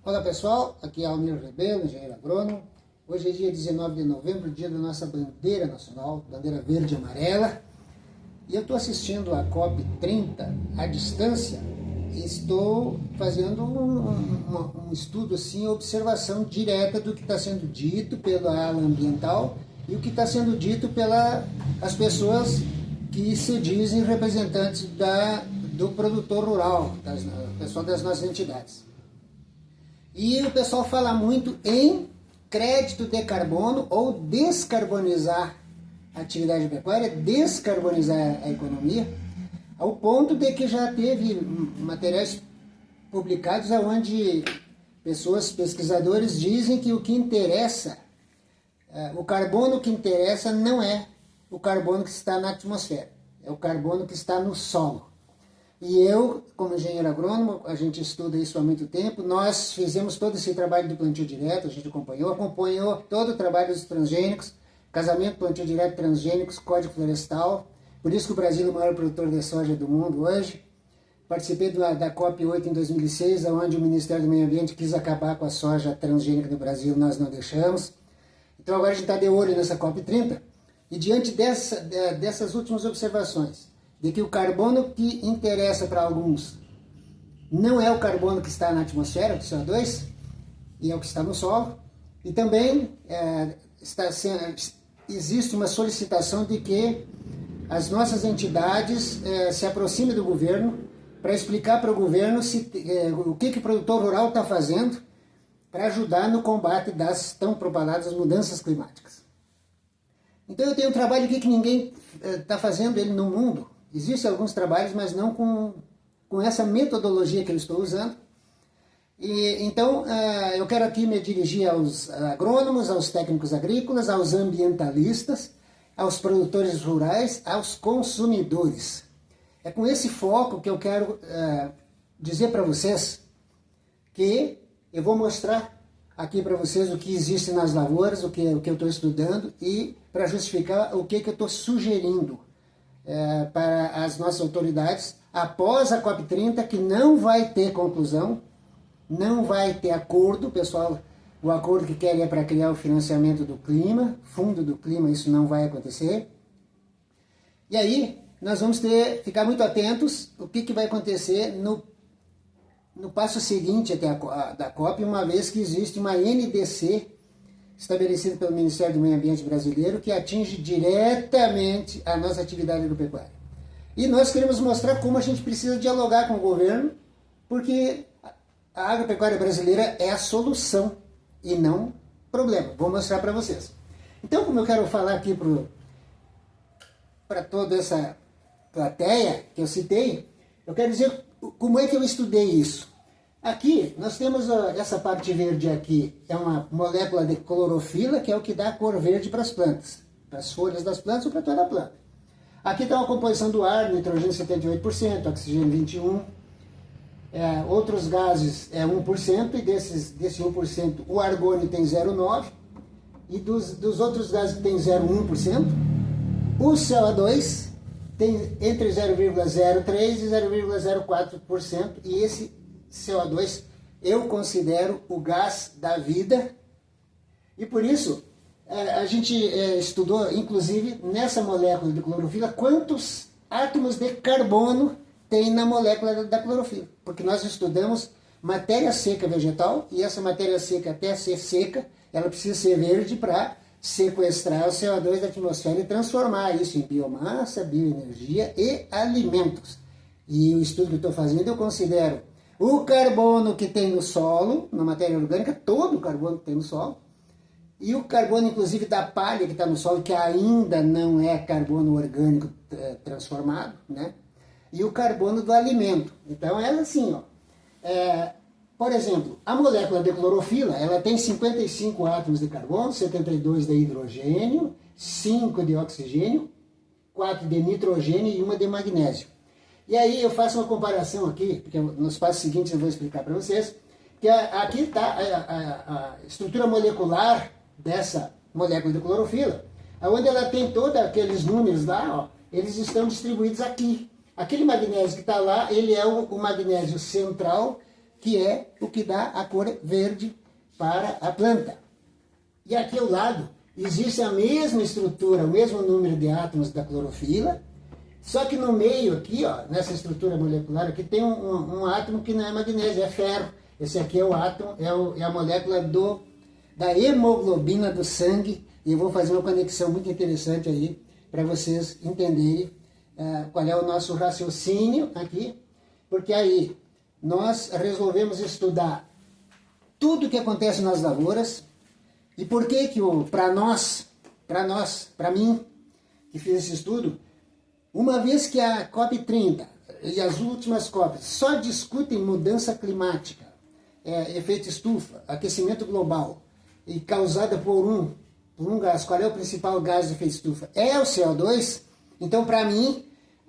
Olá pessoal, aqui é Almir Rebelo, engenheiro agrônomo. Hoje é dia 19 de novembro, dia da nossa bandeira nacional, bandeira verde e amarela. E eu estou assistindo a COP30 à distância e estou fazendo um estudo, assim, observação direta do que está sendo dito pela ala ambiental e o que está sendo dito pelas pessoas que se dizem representantes do produtor rural, pessoal das nossas entidades. E o pessoal fala muito em crédito de carbono ou descarbonizar a atividade pecuária, descarbonizar a economia, ao ponto de que já teve materiais publicados onde pesquisadores dizem que o que interessa, o carbono que interessa não é o carbono que está na atmosfera, é o carbono que está no solo. E eu, como engenheiro agrônomo, a gente estuda isso há muito tempo, nós fizemos todo esse trabalho do plantio direto, a gente acompanhou todo o trabalho dos transgênicos, casamento, plantio direto, transgênicos, código florestal, por isso que o Brasil é o maior produtor de soja do mundo hoje. Participei da COP8 em 2006, onde o Ministério do Meio Ambiente quis acabar com a soja transgênica no Brasil, nós não deixamos. Então agora a gente está de olho nessa COP30, e diante dessas últimas observações, de que o carbono que interessa para alguns não é o carbono que está na atmosfera, o CO2, e é o que está no solo, e também existe uma solicitação de que as nossas entidades se aproximem do governo para explicar para o governo o que o produtor rural está fazendo para ajudar no combate das tão propaladas mudanças climáticas. Então eu tenho um trabalho aqui que ninguém está fazendo ele no mundo. Existem alguns trabalhos, mas não com essa metodologia que eu estou usando. Então, eu quero aqui me dirigir aos agrônomos, aos técnicos agrícolas, aos ambientalistas, aos produtores rurais, aos consumidores. É com esse foco que eu quero dizer para vocês que eu vou mostrar aqui para vocês o que existe nas lavouras, o que eu estou estudando e para justificar o que eu estou sugerindo para as nossas autoridades após a COP30, que não vai ter conclusão, não vai ter acordo, pessoal. O acordo que querem é para criar o financiamento do clima, fundo do clima, isso não vai acontecer. E aí nós vamos ficar muito atentos o que vai acontecer no passo seguinte até da COP, uma vez que existe uma NDC estabelecido pelo Ministério do Meio Ambiente brasileiro, que atinge diretamente a nossa atividade agropecuária. E nós queremos mostrar como a gente precisa dialogar com o governo, porque a agropecuária brasileira é a solução e não problema. Vou mostrar para vocês. Então, como eu quero falar aqui para toda essa plateia que eu citei, eu quero dizer como é que eu estudei isso. Aqui, nós temos essa parte verde aqui, é uma molécula de clorofila, que é o que dá a cor verde para as plantas, para as folhas das plantas ou para toda a planta. Aqui está uma composição do ar, nitrogênio 78%, oxigênio 21%, outros gases 1%, e desse 1%, o argônio tem 0,9%, e dos outros gases que tem 0,1%, o CO2 tem entre 0,03% e 0,04%, e esse CO2 eu considero o gás da vida, e por isso a gente estudou, inclusive, nessa molécula de clorofila, quantos átomos de carbono tem na molécula da clorofila, porque nós estudamos matéria seca vegetal, e essa matéria seca, até ser seca, ela precisa ser verde para sequestrar o CO2 da atmosfera e transformar isso em biomassa, bioenergia e alimentos. E o estudo que eu estou fazendo, eu considero o carbono que tem no solo, na matéria orgânica, todo o carbono que tem no solo, e o carbono, inclusive, da palha que está no solo, que ainda não é carbono orgânico transformado, né? E o carbono do alimento. Então, é assim, ó. Por exemplo, a molécula de clorofila, ela tem 55 átomos de carbono, 72 de hidrogênio, 5 de oxigênio, 4 de nitrogênio e 1 de magnésio. E aí eu faço uma comparação aqui, porque nos passos seguintes eu vou explicar para vocês, que aqui está a estrutura molecular dessa molécula de clorofila, onde ela tem todos aqueles números lá, ó, eles estão distribuídos aqui. Aquele magnésio que está lá, ele é o magnésio central, que é o que dá a cor verde para a planta. E aqui ao lado existe a mesma estrutura, o mesmo número de átomos da clorofila, só que no meio aqui, ó, nessa estrutura molecular aqui, tem um átomo que não é magnésio, é ferro. Esse aqui é o átomo, é a molécula da hemoglobina do sangue, e eu vou fazer uma conexão muito interessante aí, para vocês entenderem qual é o nosso raciocínio aqui, porque aí nós resolvemos estudar tudo o que acontece nas lavouras. E por que para mim, que fiz esse estudo, uma vez que a COP30 e as últimas COPs só discutem mudança climática, efeito estufa, aquecimento global, e causada por um gás, qual é o principal gás de efeito estufa? É o CO2. Então, para mim,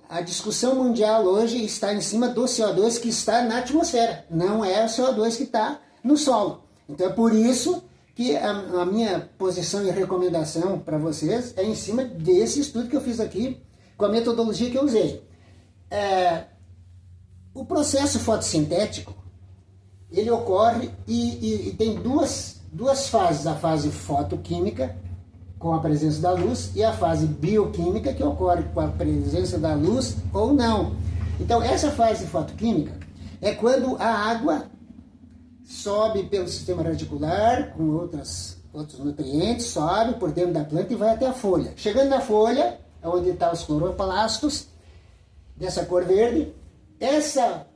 a discussão mundial hoje está em cima do CO2 que está na atmosfera, não é o CO2 que está no solo. Então, é por isso que a minha posição e recomendação para vocês é em cima desse estudo que eu fiz aqui, com a metodologia que eu usei. O processo fotossintético, ele ocorre e tem duas fases, a fase fotoquímica, com a presença da luz, e a fase bioquímica, que ocorre com a presença da luz ou não. Então, essa fase fotoquímica é quando a água sobe pelo sistema radicular, com outros nutrientes, sobe por dentro da planta e vai até a folha. Chegando na folha, onde estão os cloroplastos, dessa cor verde, essa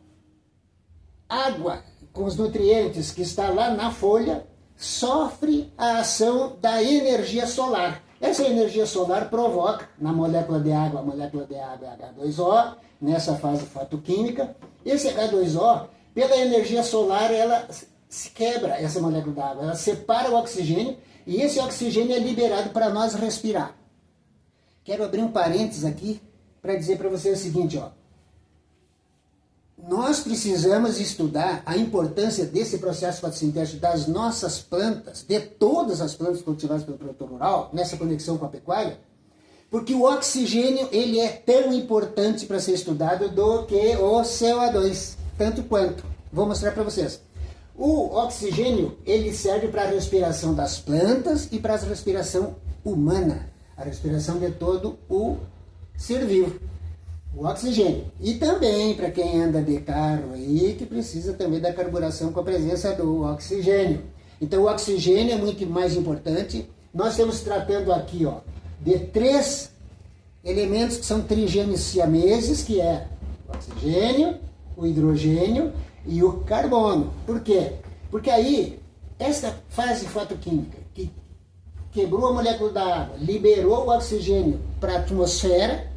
água com os nutrientes que está lá na folha, sofre a ação da energia solar. Essa energia solar provoca, na molécula de água, a molécula de água é H2O, nessa fase fotoquímica. Esse H2O, pela energia solar, ela se quebra, essa molécula de água, ela separa o oxigênio, e esse oxigênio é liberado para nós respirar. Quero abrir um parênteses aqui para dizer para vocês o seguinte, ó. Nós precisamos estudar a importância desse processo fotossintético das nossas plantas, de todas as plantas cultivadas pelo produtor rural, nessa conexão com a pecuária, porque o oxigênio ele é tão importante para ser estudado do que o CO2, tanto quanto. Vou mostrar para vocês. O oxigênio ele serve para a respiração das plantas e para a respiração humana, a respiração de todo o ser vivo. O oxigênio. E também para quem anda de carro aí, que precisa também da carburação com a presença do oxigênio. Então o oxigênio é muito mais importante. Nós estamos tratando aqui, ó, de 3 elementos que são trigêmeos siameses, que é o oxigênio, o hidrogênio e o carbono. Por quê? Porque aí, essa fase fotoquímica, que quebrou a molécula da água, liberou o oxigênio para a atmosfera,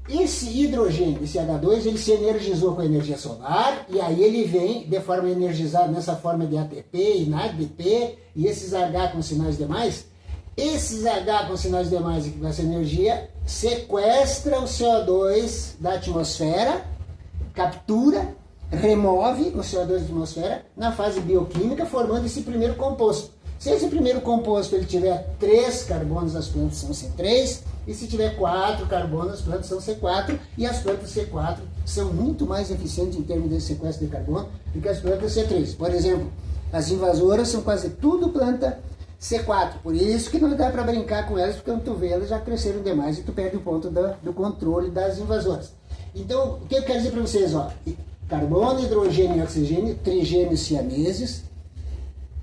esse hidrogênio, esse H2, ele se energizou com a energia solar, e aí ele vem de forma energizada nessa forma de ATP, NADP, e esses H com sinais demais. Esses H com sinais demais e com essa energia sequestra o CO2 da atmosfera, captura, remove o CO2 da atmosfera na fase bioquímica, formando esse primeiro composto. Se esse primeiro composto ele tiver 3 carbonos, as plantas são C3, e se tiver 4 carbonos, as plantas são C4, e as plantas C4 são muito mais eficientes em termos de sequestro de carbono do que as plantas C3. Por exemplo, as invasoras são quase tudo planta C4, por isso que não dá para brincar com elas, porque quando tu vê elas já cresceram demais e tu perde o ponto do controle das invasoras. Então, o que eu quero dizer para vocês? Ó, carbono, hidrogênio e oxigênio, trigêmeos siameses,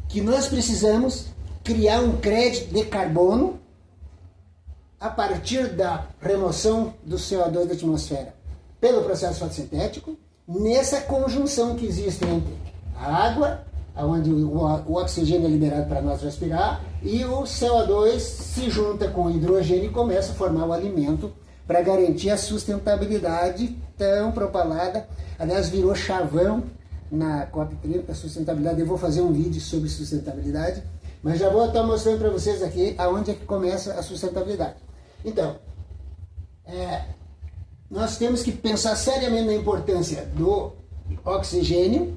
que nós precisamos criar um crédito de carbono a partir da remoção do CO2 da atmosfera pelo processo fotossintético, nessa conjunção que existe entre a água, onde o oxigênio é liberado para nós respirar, e o CO2 se junta com o hidrogênio e começa a formar o alimento para garantir a sustentabilidade tão propalada. Aliás, virou chavão na COP30, a sustentabilidade. Eu vou fazer um vídeo sobre sustentabilidade, mas já vou estar mostrando para vocês aqui aonde é que começa a sustentabilidade. Então, nós temos que pensar seriamente na importância do oxigênio,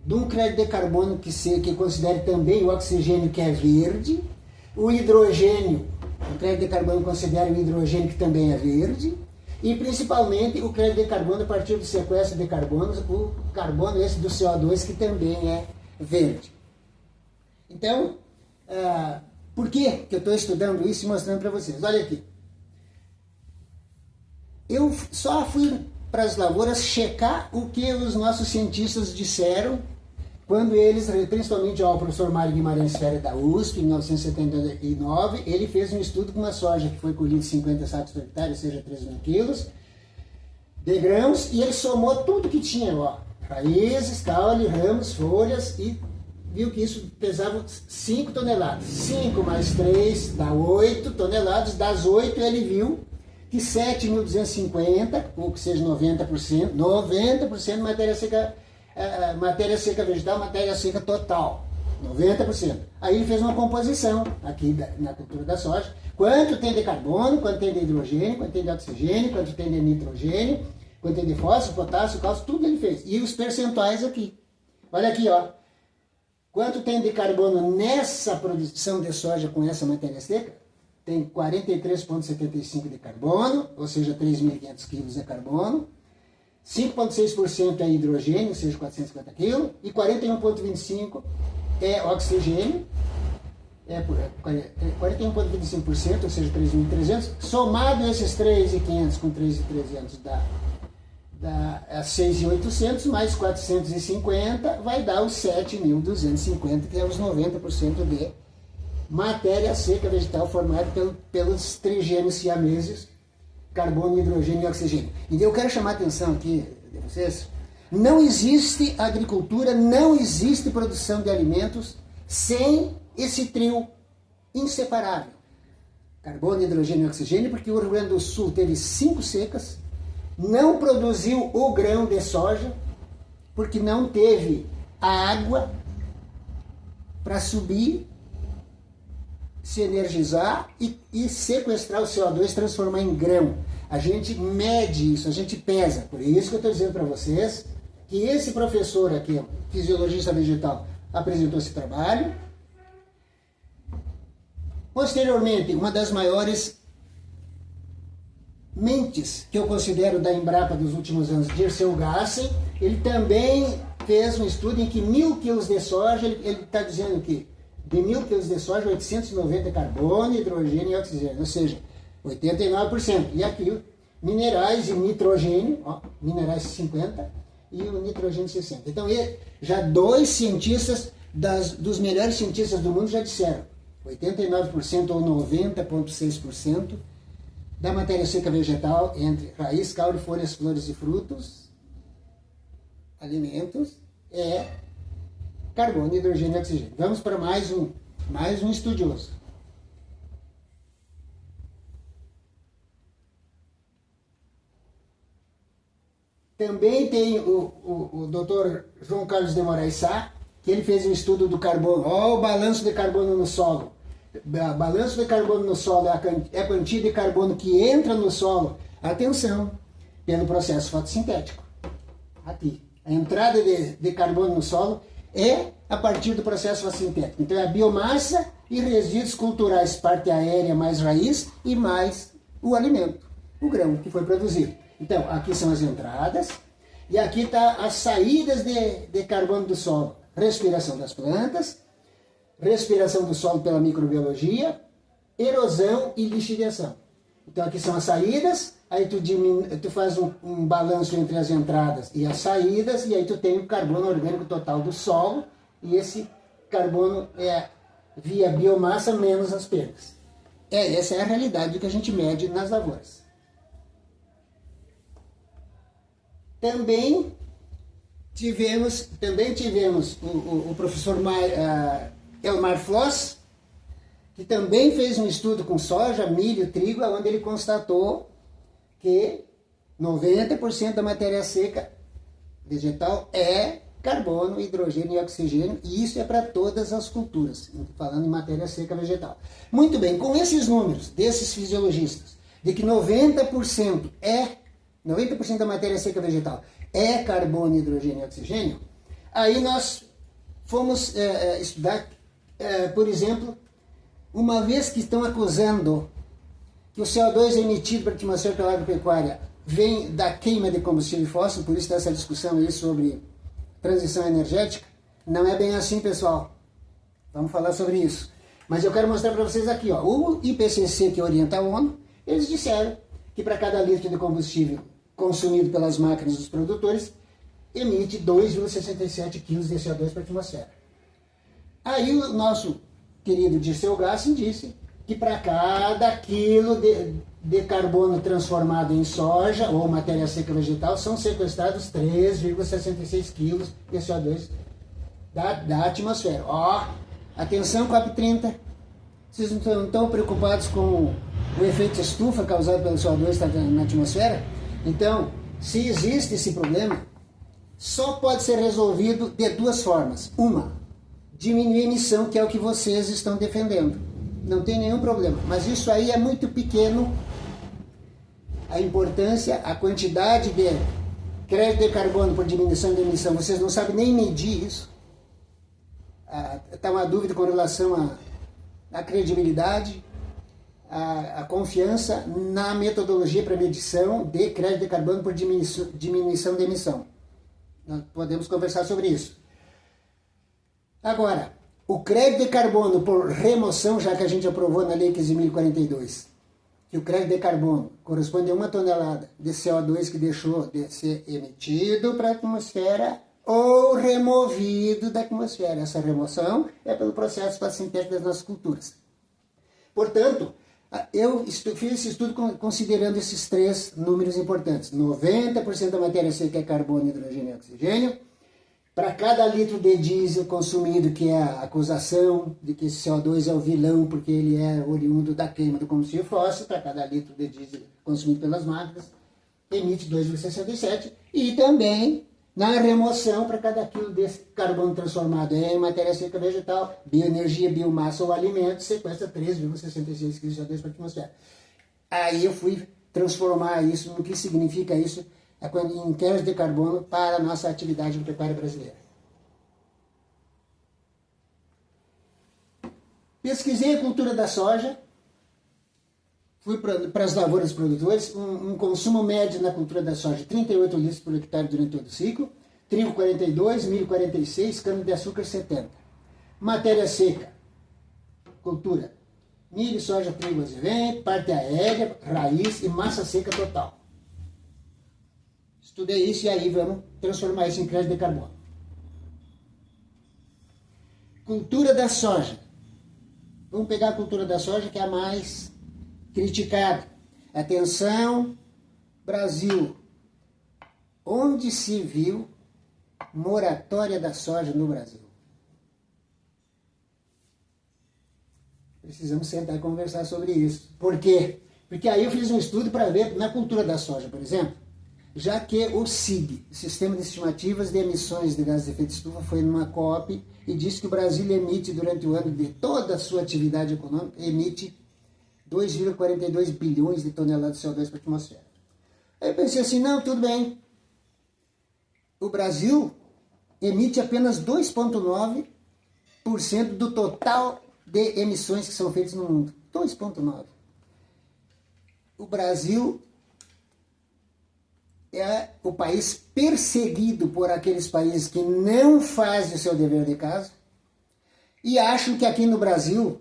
de um crédito de carbono que considere também o oxigênio que é verde, o hidrogênio, o crédito de carbono considere o hidrogênio que também é verde, e principalmente o crédito de carbono a partir do sequestro de carbono, o carbono esse do CO2 que também é verde. Então, por que eu estou estudando isso e mostrando para vocês? Olha aqui. Eu só fui para as lavouras checar o que os nossos cientistas disseram quando eles, principalmente o professor Mário Guimarães Ferreira da USP, em 1979, ele fez um estudo com uma soja que foi colhida 50 sacos por hectare, ou seja, 3 mil quilos de grãos, e ele somou tudo que tinha, ó, raízes, caule, ramos, folhas, e viu que isso pesava 5 toneladas. 5 mais 3 dá 8 toneladas, das 8 ele viu que 7.250, ou que seja 90% matéria seca vegetal, matéria seca total, 90%. Aí ele fez uma composição aqui na cultura da soja, quanto tem de carbono, quanto tem de hidrogênio, quanto tem de oxigênio, quanto tem de nitrogênio, quanto tem de fósforo, potássio, cálcio, tudo ele fez. E os percentuais aqui. Olha aqui, ó. Quanto tem de carbono nessa produção de soja com essa matéria seca? Tem 43,75 de carbono, ou seja, 3.500 quilos de carbono. 5,6% é hidrogênio, ou seja, 450 kg, e 41,25% é oxigênio, 41,25%, ou seja, 3.300. Somado esses 3.500 com 3.300 dá 6.800, mais 450 vai dar os 7.250, que é os 90% de matéria seca vegetal formada pelos trigêmeos siameses, carbono, hidrogênio e oxigênio. E eu quero chamar a atenção aqui de vocês, não existe agricultura, não existe produção de alimentos sem esse trio inseparável. Carbono, hidrogênio e oxigênio, porque o Rio Grande do Sul teve 5 secas, não produziu o grão de soja, porque não teve a água para subir, se energizar e sequestrar o CO2, transformar em grão. A gente mede isso, a gente pesa. Por isso que eu estou dizendo para vocês que esse professor aqui, fisiologista vegetal, apresentou esse trabalho. Posteriormente, uma das maiores mentes que eu considero da Embrapa dos últimos anos, Dirceu Gassen, ele também fez um estudo em que 1.000 quilos de soja, ele está dizendo que de 1.000 quilos de soja, 890 carbono, hidrogênio e oxigênio, ou seja, 89%. E aqui, minerais e nitrogênio, ó, minerais 50% e o nitrogênio 60%. Então, já 2 cientistas, dos melhores cientistas do mundo já disseram, 89% ou 90,6% da matéria seca vegetal, entre raiz, caule, folhas, flores e frutos, alimentos, é carbono, hidrogênio e oxigênio. Vamos para mais um estudioso. Também tem o Dr. João Carlos de Moraes Sá, que ele fez um estudo do carbono. Olha o balanço de carbono no solo. Balanço de carbono no solo é a quantia de carbono que entra no solo. Atenção, pelo processo fotossintético. Aqui. A entrada de carbono no solo é a partir do processo fotossintético. Então é a biomassa e resíduos culturais, parte aérea mais raiz e mais o alimento, o grão que foi produzido. Então, aqui são as entradas e aqui está as saídas de carbono do solo. Respiração das plantas, respiração do solo pela microbiologia, erosão e lixiviação. Então, aqui são as saídas, aí tu faz um balanço entre as entradas e as saídas, e aí tu tem o carbono orgânico total do solo, e esse carbono é via biomassa menos as perdas. Essa é a realidade do que a gente mede nas lavouras. Também tivemos o professor Elmar Floss, que também fez um estudo com soja, milho, trigo, onde ele constatou que 90% da matéria seca vegetal é carbono, hidrogênio e oxigênio, e isso é para todas as culturas, falando em matéria seca vegetal. Muito bem, com esses números desses fisiologistas, de que 90% da matéria seca vegetal é carbono, hidrogênio e oxigênio, aí nós fomos estudar, por exemplo, uma vez que estão acusando que o CO2 emitido para a atmosfera pela agropecuária vem da queima de combustível fóssil, por isso tem essa discussão aí sobre transição energética. Não é bem assim, pessoal. Vamos falar sobre isso. Mas eu quero mostrar para vocês aqui, ó, o IPCC, que orienta a ONU, eles disseram que para cada litro de combustível consumido pelas máquinas dos produtores, emite 2,67 kg de CO2 para a atmosfera. Aí o nosso querido Dirceu Gassin disse que para cada quilo de carbono transformado em soja ou matéria seca vegetal são sequestrados 3,66 kg de CO2 da atmosfera. Ó, atenção COP30, vocês não estão preocupados com o efeito estufa causado pelo CO2 na atmosfera? Então, se existe esse problema, só pode ser resolvido de duas formas. Uma, diminuir a emissão, que é o que vocês estão defendendo. Não tem nenhum problema. Mas isso aí é muito pequeno. A importância, a quantidade de crédito de carbono por diminuição de emissão, vocês não sabem nem medir isso. Está uma dúvida com relação à credibilidade, a confiança na metodologia para medição de crédito de carbono por diminuição de emissão. Nós podemos conversar sobre isso. Agora, o crédito de carbono por remoção, já que a gente aprovou na Lei 15.042, que o crédito de carbono corresponde a 1 tonelada de CO2 que deixou de ser emitido para a atmosfera ou removido da atmosfera. Essa remoção é pelo processo fotossintético das nossas culturas. Portanto, eu fiz esse estudo considerando esses três números importantes. 90% da matéria seca é carbono, hidrogênio e oxigênio. Para cada litro de diesel consumido, que é a acusação de que esse CO2 é o vilão porque ele é oriundo da queima do combustível fóssil, para cada litro de diesel consumido pelas máquinas, emite 2,67. E também na remoção, para cada quilo desse carbono transformado em matéria seca vegetal, bioenergia, biomassa ou alimento, sequestra 3,66 kg de CO2 para a atmosfera. Aí eu fui transformar isso no que significa isso em crédito de carbono para a nossa atividade agropecuária brasileira. Pesquisei a cultura da soja, fui para as lavouras dos produtores, um consumo médio na cultura da soja, 38 litros por hectare durante todo o ciclo, trigo 42, milho 46, cana-de-açúcar 70. Matéria seca, cultura, milho, soja, trigo, azevém, parte aérea, raiz e massa seca total. Estudei isso e aí vamos transformar isso em crédito de carbono. Cultura da soja. Vamos pegar a cultura da soja, que é a mais criticada. Atenção, Brasil. Onde se viu moratória da soja no Brasil? Precisamos sentar e conversar sobre isso. Por quê? Porque aí eu fiz um estudo para ver, na cultura da soja, por exemplo, já que o SIG, Sistema de Estimativas de Emissões de Gases de Efeito Estufa, foi numa COP e disse que o Brasil emite, durante o ano de toda a sua atividade econômica, emite 2,42 bilhões de toneladas de CO2 para a atmosfera. Aí eu pensei assim, não, tudo bem. O Brasil emite apenas 2,9% do total de emissões que são feitas no mundo. 2,9%. O Brasil é o país perseguido por aqueles países que não fazem o seu dever de casa e acham que aqui no Brasil,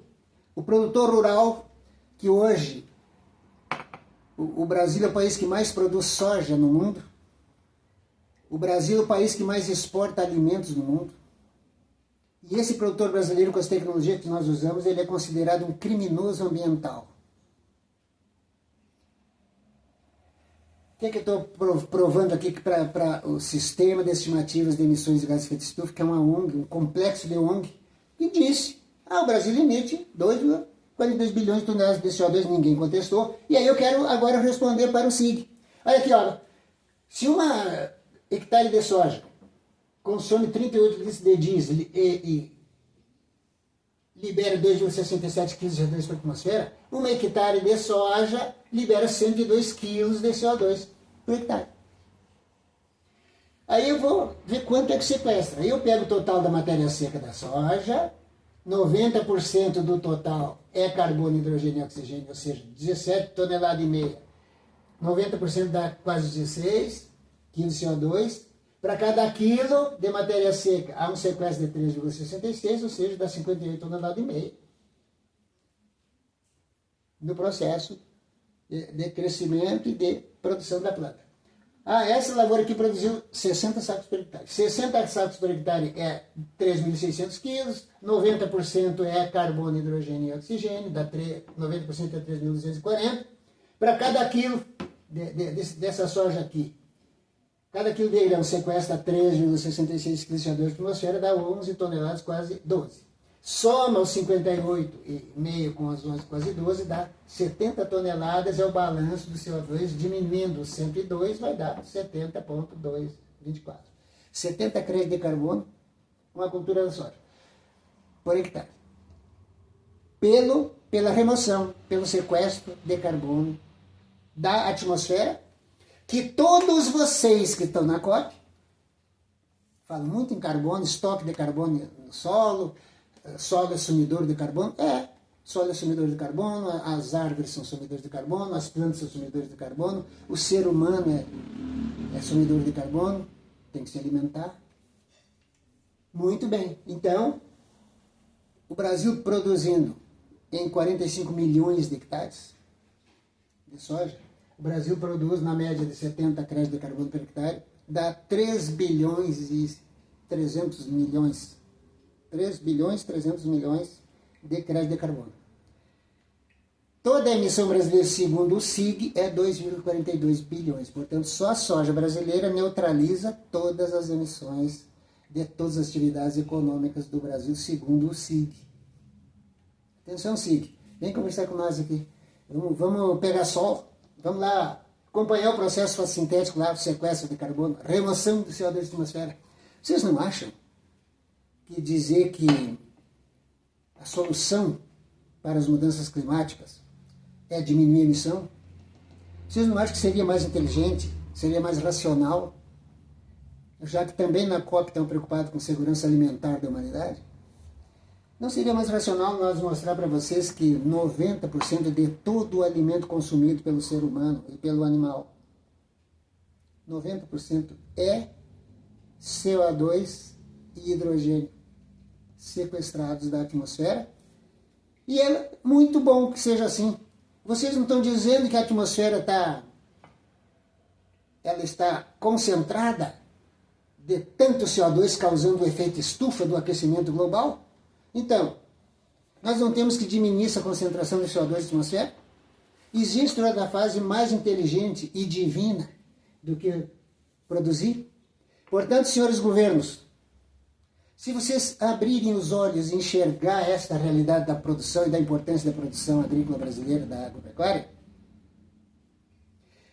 o produtor rural, que hoje o Brasil é o país que mais produz soja no mundo, o Brasil é o país que mais exporta alimentos no mundo, e esse produtor brasileiro, com as tecnologias que nós usamos, ele é considerado um criminoso ambiental. O que eu estou provando aqui para o Sistema de Estimativas de Emissões de Gases de Efeito Estufa, que é uma ONG, um complexo de ONG, que disse, o Brasil emite 2,42 bilhões de toneladas de CO2, ninguém contestou, e aí eu quero agora responder para o SIG. Olha aqui, ó, se uma hectare de soja consome 38 litros de diesel e libera 2,67 kg de CO2 para a atmosfera, uma hectare de soja libera 102 kg de CO2 por hectare. Aí eu vou ver quanto é que sequestra. Aí eu pego o total da matéria seca da soja, 90% do total é carbono, hidrogênio e oxigênio, ou seja, 17,5 toneladas 90% dá quase 16 quilos de CO2. Para cada quilo de matéria seca, há um sequestro de 3,66, ou seja, dá 58 toneladas e meia no processo de crescimento e de produção da planta. Essa lavoura aqui produziu 60 sacos por hectare. 60 sacos por hectare é 3.600 quilos, 90% é carbono, hidrogênio e oxigênio, 90% é 3.240. Para cada quilo dessa soja aqui, cada quilo de grão sequestra 3,66 kg de CO2 por atmosfera, dá 11 toneladas, quase 12. Soma os 58,5 com as 11, quase 12, dá 70 toneladas, é o balanço do CO2, diminuindo os 102, vai dar 70,224. 70 créditos de carbono, uma cultura da soja, por hectare. Pela remoção, pelo sequestro de carbono da atmosfera, que todos vocês que estão na COP falam muito em carbono, estoque de carbono no solo é sumidor de carbono. Solo é sumidor de carbono, as árvores são sumidores de carbono, as plantas são sumidores de carbono, o ser humano é sumidor de carbono, tem que se alimentar. Muito bem, então, o Brasil produzindo em 45 milhões de hectares de soja, o Brasil produz na média de 70 créditos de carbono por hectare, dá 3 bilhões e 300 milhões, 3 bilhões e 300 milhões de crédito de carbono. Toda a emissão brasileira, segundo o SIG, é 2,42 bilhões. Portanto, só a soja brasileira neutraliza todas as emissões de todas as atividades econômicas do Brasil, segundo o SIG. Atenção, SIG, vem conversar com nós aqui. Vamos pegar sol. Vamos lá acompanhar o processo fotossintético lá, o sequestro de carbono, remoção do CO2 da atmosfera. Vocês não acham que dizer que a solução para as mudanças climáticas é diminuir a emissão? Vocês não acham que seria mais inteligente, seria mais racional, já que também na COP estão preocupados com segurança alimentar da humanidade? Não seria mais racional nós mostrar para vocês que 90% de todo o alimento consumido pelo ser humano e pelo animal, 90% é CO2 e hidrogênio sequestrados da atmosfera? E é muito bom que seja assim. Vocês não estão dizendo que a atmosfera está concentrada de tanto CO2 causando o efeito estufa do aquecimento global? Então, nós não temos que diminuir essa concentração de CO2 na atmosfera? Existe outra fase mais inteligente e divina do que produzir? Portanto, senhores governos, se vocês abrirem os olhos e enxergar esta realidade da produção e da importância da produção agrícola brasileira, da agropecuária,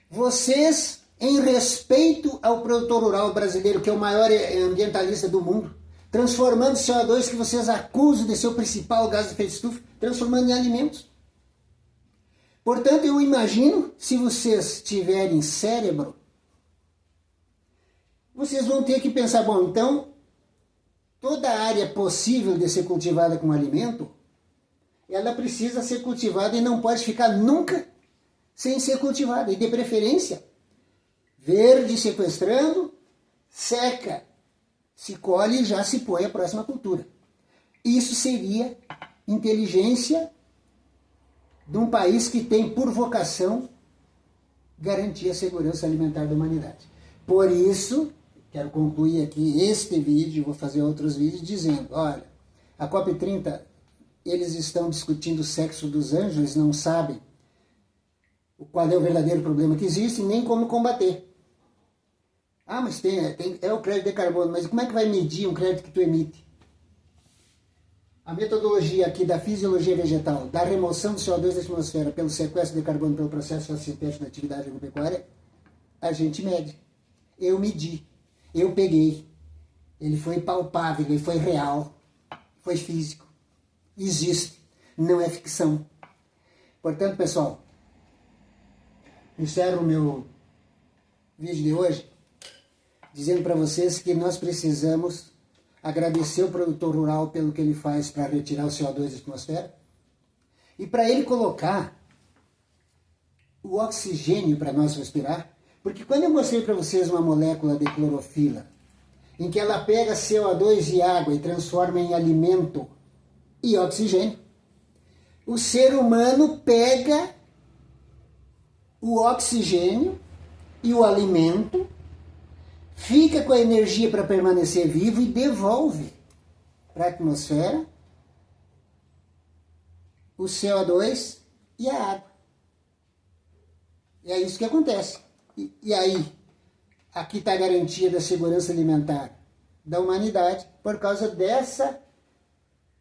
vocês, em respeito ao produtor rural brasileiro, que é o maior ambientalista do mundo, transformando CO2, que vocês acusam de ser o principal gás de efeito estufa, transformando em alimentos. Portanto, eu imagino, se vocês tiverem cérebro, vocês vão ter que pensar, bom, então, toda área possível de ser cultivada com alimento, ela precisa ser cultivada e não pode ficar nunca sem ser cultivada. E de preferência, verde sequestrando, seca, se colhe e já se põe a próxima cultura. Isso seria inteligência de um país que tem por vocação garantir a segurança alimentar da humanidade. Por isso, quero concluir aqui este vídeo, vou fazer outros vídeos dizendo, olha, a COP30, eles estão discutindo o sexo dos anjos, eles não sabem qual é o verdadeiro problema que existe, nem como combater. Mas é o crédito de carbono, mas como é que vai medir um crédito que tu emite? A metodologia aqui da fisiologia vegetal, da remoção do CO2 da atmosfera pelo sequestro de carbono pelo processo fotossintético da atividade agropecuária, a gente mede. Eu medi, eu peguei, ele foi palpável, ele foi real, foi físico, existe, não é ficção. Portanto, pessoal, encerro o meu vídeo de hoje dizendo para vocês que nós precisamos agradecer o produtor rural pelo que ele faz para retirar o CO2 da atmosfera e para ele colocar o oxigênio para nós respirar, porque quando eu mostrei para vocês uma molécula de clorofila, em que ela pega CO2 e água e transforma em alimento e oxigênio, o ser humano pega o oxigênio e o alimento, fica com a energia para permanecer vivo e devolve para a atmosfera o CO2 e a água. E é isso que acontece. E aí, aqui está a garantia da segurança alimentar da humanidade por causa dessa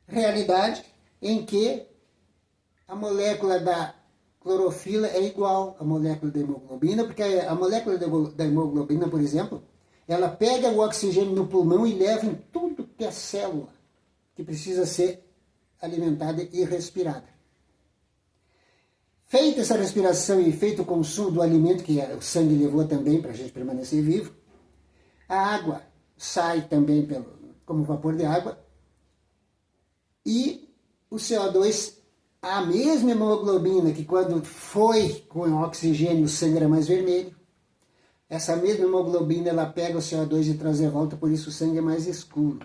realidade em que a molécula da clorofila é igual à molécula da hemoglobina, porque a molécula da hemoglobina, por exemplo, ela pega o oxigênio no pulmão e leva em tudo que é célula que precisa ser alimentada e respirada. Feita essa respiração e feito o consumo do alimento que o sangue levou também para a gente permanecer vivo, a água sai também como vapor de água e o CO2, a mesma hemoglobina que quando foi com o oxigênio o sangue era mais vermelho, essa mesma hemoglobina ela pega o CO2 e traz de volta, por isso o sangue é mais escuro.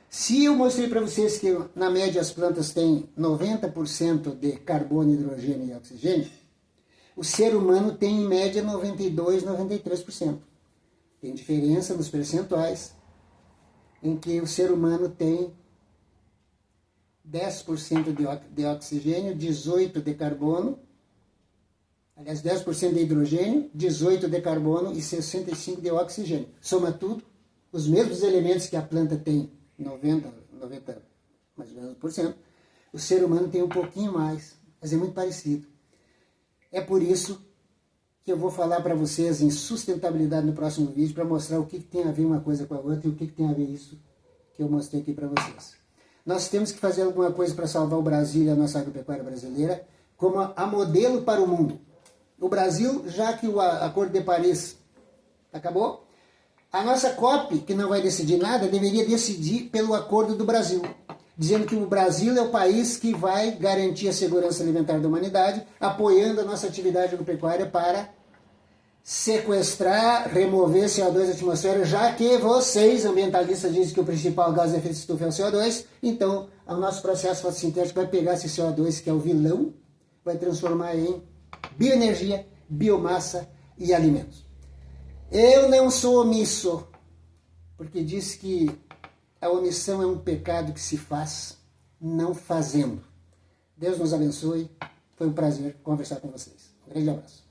Se eu mostrei para vocês que na média as plantas têm 90% de carbono, hidrogênio e oxigênio, o ser humano tem em média 92%, 93%. Tem diferença nos percentuais em que o ser humano tem 10% de oxigênio, 18% de carbono, aliás, 10% de hidrogênio, 18% de carbono e 65% de oxigênio. Soma tudo, os mesmos elementos que a planta tem, 90 mais ou menos por cento, o ser humano tem um pouquinho mais, mas é muito parecido. É por isso que eu vou falar para vocês em sustentabilidade no próximo vídeo, para mostrar o que tem a ver uma coisa com a outra e o que tem a ver isso que eu mostrei aqui para vocês. Nós temos que fazer alguma coisa para salvar o Brasil e a nossa agropecuária brasileira, como a modelo para o mundo. O Brasil, já que o Acordo de Paris acabou, a nossa COP, que não vai decidir nada, deveria decidir pelo Acordo do Brasil, dizendo que o Brasil é o país que vai garantir a segurança alimentar da humanidade, apoiando a nossa atividade agropecuária para sequestrar, remover CO2 da atmosfera, já que vocês, ambientalistas, dizem que o principal gás de efeito de estufa é o CO2, então o nosso processo fotossintético vai pegar esse CO2, que é o vilão, vai transformar em bioenergia, biomassa e alimentos. Eu não sou omisso, porque diz que a omissão é um pecado que se faz não fazendo. Deus nos abençoe, foi um prazer conversar com vocês. Um grande abraço.